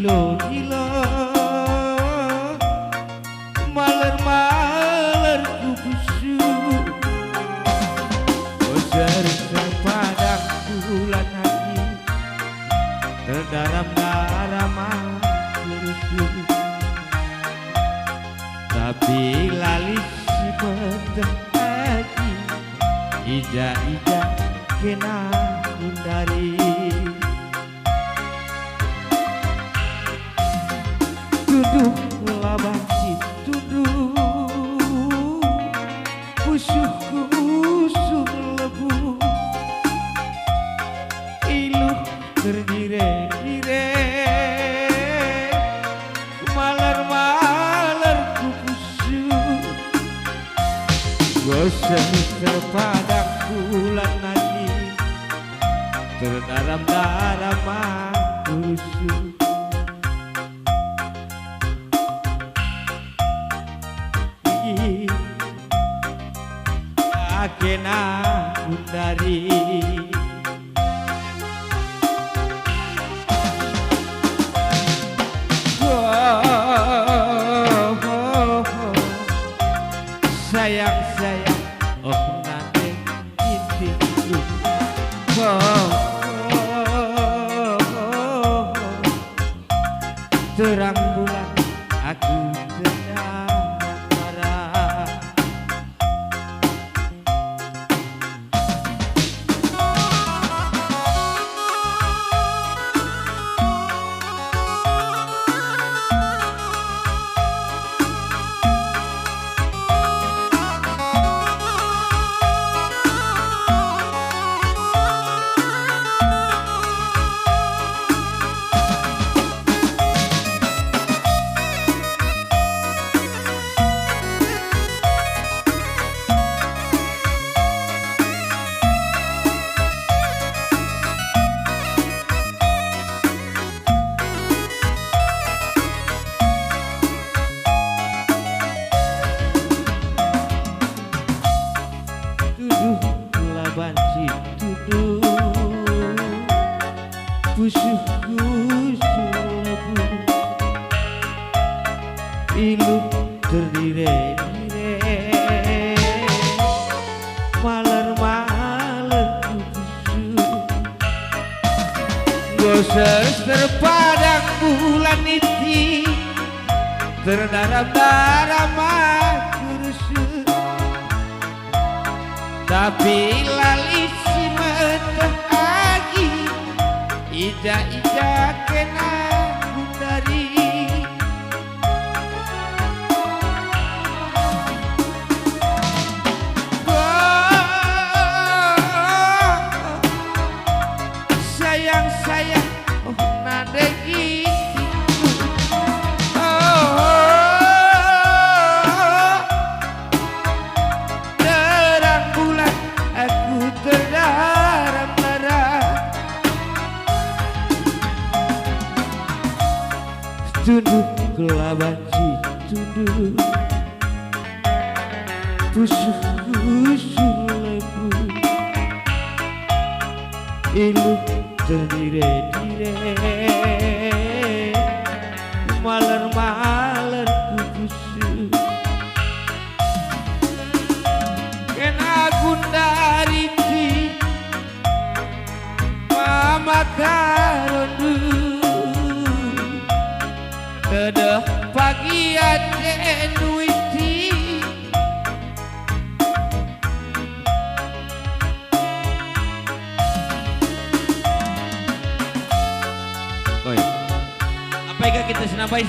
dilo maler-maler ku busuk Boser padang bulan hati terdaram-daram aku tapi lali si peteng hati ija-ija kena hindari duduk labanci duduk kusuh-kusuh lebu iluh terdire-dire maler-maler kukusuh goseng sepadang bulan lagi terdaram-daram kusuh kena hindari sayang oh nanti intiku terang bulan aku sedang marah banci duduk kusuh-kusuh lebu iluh terdire-dire maler-maler kusuh goseng terpadang bulan itu terdaram-daram aku rusuh tapi lali si meteh agi ija-ija kena hindari sayang oh nadegi duduk kelabanci duduk kusuh-kusuh lebu iluh terdire-dire maler-maler kukusuh kena gundari ti mama karondu Kedah pagi ade nuiti apa yang kita senampai